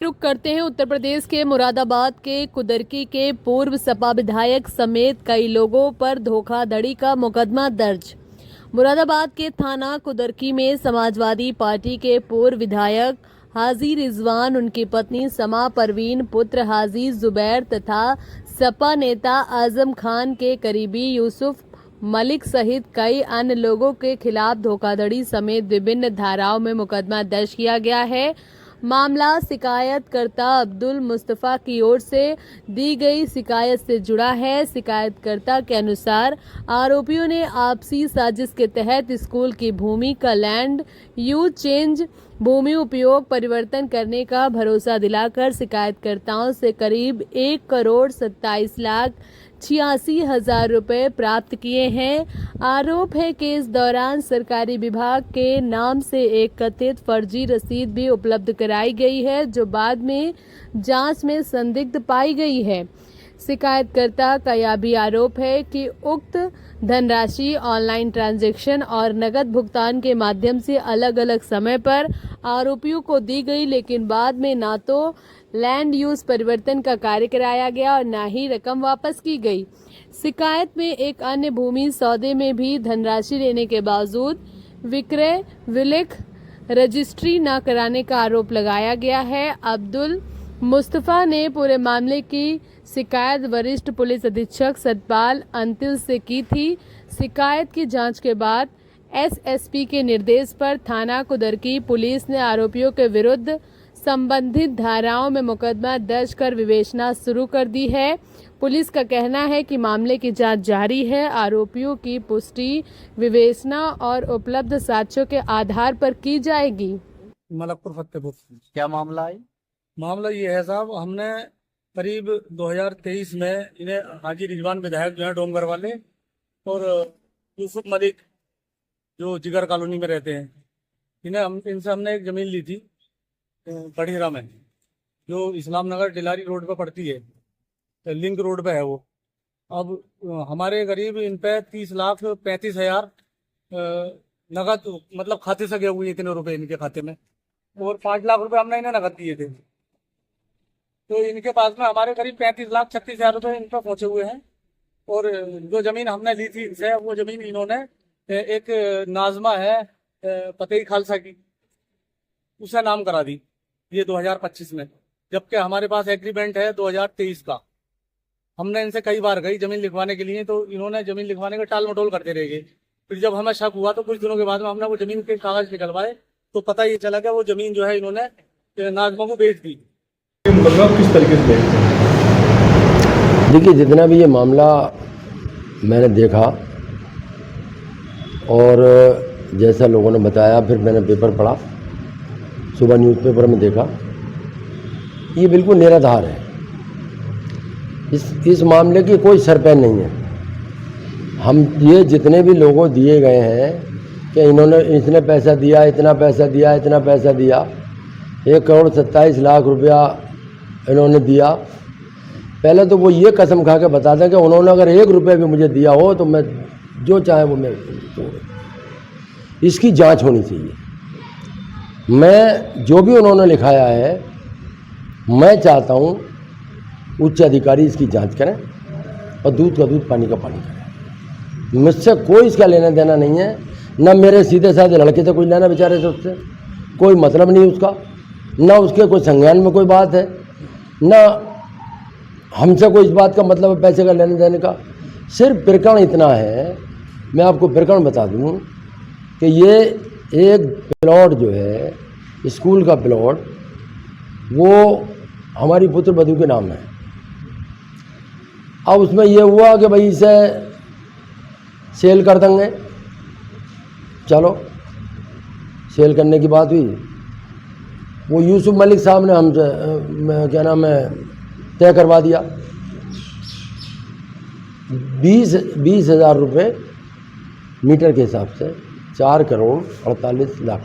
रुक करते हैं उत्तर प्रदेश के मुरादाबाद के कुदरकी के पूर्व सपा विधायक समेत कई लोगों पर धोखाधड़ी का मुकदमा दर्ज। मुरादाबाद के थाना कुदरकी में समाजवादी पार्टी के पूर्व विधायक हाजी रिजवान, उनकी पत्नी समा परवीन, पुत्र हाजी जुबैर तथा सपा नेता आजम खान के करीबी यूसुफ मलिक सहित कई अन्य लोगों के खिलाफ धोखाधड़ी समेत विभिन्न धाराओं में मुकदमा दर्ज किया गया है। मामला शिकायतकर्ता अब्दुल मुस्तफा की ओर से दी गई शिकायत से जुड़ा है। शिकायतकर्ता के अनुसार आरोपियों ने आपसी साजिश के तहत स्कूल की भूमि का लैंड यूज चेंज भूमि उपयोग परिवर्तन करने का भरोसा दिलाकर शिकायतकर्ताओं से करीब 1,27,86,000 रुपए प्राप्त किए हैं। आरोप है कि इस दौरान सरकारी विभाग के नाम से एक कथित फर्जी रसीद भी उपलब्ध कराई गई है, जो बाद में जांच में संदिग्ध पाई गई है। शिकायतकर्ता का यह भी आरोप है कि उक्त धनराशि ऑनलाइन ट्रांजैक्शन और नकद भुगतान के माध्यम से अलग अलग समय पर आरोपियों को दी गई, लेकिन बाद में ना तो लैंड यूज परिवर्तन का कार्य कराया गया और न ही रकम वापस की गई। शिकायत में एक अन्य भूमि सौदे में भी धनराशि लेने के बावजूद विक्रय विलेख रजिस्ट्री न कराने का आरोप लगाया गया है। अब्दुल मुस्तफा ने पूरे मामले की शिकायत वरिष्ठ पुलिस अधीक्षक सतपाल अंतिल से की थी। शिकायत की जांच के बाद एसएसपी के निर्देश पर थाना कुदरकी पुलिस ने आरोपियों के विरुद्ध संबंधित धाराओं में मुकदमा दर्ज कर विवेचना शुरू कर दी है। पुलिस का कहना है कि मामले की जांच जारी है। आरोपियों की पुष्टि विवेचना और उपलब्ध साक्ष्यों के आधार पर की जाएगी। मलकपुर फतेहपुर। क्या मामला है? मामला ये है साहब, हमने करीब 2023 में इन्हें हाजी रिजवान विधायक जो है डोंगर वाले और यूसुफ मलिक जो जिगर कॉलोनी में रहते हैं, इनसे हमने एक ज़मीन ली थी बढ़ीरा में, जो इस्लाम नगर डिलारी रोड पर पड़ती है, लिंक रोड पे है वो। अब हमारे करीब इन पे 30,35,000 नगद मतलब खाते से गए हुए इतने रुपए इनके खाते में, और 5 लाख रुपए हमने इन्हें नगद दिए थे। तो इनके पास में हमारे करीब 35,36,000 रुपए इन पर पहुंचे हुए हैं। और जो ज़मीन हमने ली थी इनसे, वो ज़मीन इन्होंने एक नाजमा है फतेही खालसा की, उसे नाम करा दी ये 2025 में, जबकि हमारे पास एग्रीमेंट है 2023 का। हमने इनसे कई बार गई ज़मीन लिखवाने के लिए, तो इन्होंने ज़मीन लिखवाने का टाल मटोल करते रह गए। फिर जब हमें शक हुआ तो कुछ दिनों के बाद में हमने वो ज़मीन के कागज निकलवाए, तो पता ये चला कि वो ज़मीन जो है इन्होंने नाजमा को बेच दी। मतलब किस तरीके से? देखिए, जितना भी ये मामला मैंने देखा और जैसा लोगों ने बताया, फिर मैंने पेपर पढ़ा, सुबह न्यूज़पेपर में देखा, ये बिल्कुल निराधार है। इस मामले की कोई सरपैन नहीं है। हम ये जितने भी लोगों दिए गए हैं कि इसने पैसा दिया, इतना पैसा दिया, इतना पैसा दिया, 1,27,00,000 रुपया इन्होंने दिया। पहले तो वो ये कसम खा के बता दें कि उन्होंने अगर 1 रुपया भी मुझे दिया हो तो मैं जो चाहे वो मैं, इसकी जांच होनी चाहिए। मैं जो भी उन्होंने लिखाया है, मैं चाहता हूँ उच्च अधिकारी इसकी जांच करें और दूध का दूध पानी का पानी करें। मुझसे कोई इसका लेना देना नहीं है, न मेरे सीधे साधे लड़के से कुछ लेना, बेचारे से उससे कोई मतलब नहीं उसका, न उसके कोई संज्ञान में कोई बात है, न हमसे कोई इस बात का मतलब है पैसे का लेने देने का। सिर्फ प्रकरण इतना है, मैं आपको प्रकरण बता दूं कि ये एक प्लॉट जो है स्कूल का प्लॉट, वो हमारी पुत्र वधू के नाम है। अब उसमें ये हुआ कि भाई इसे सेल कर देंगे, चलो सेल करने की बात हुई। वो यूसुफ मलिक साहब ने हमसे क्या नाम है तय करवा दिया 20,000 रुपये मीटर के हिसाब से, 4,48,00,000।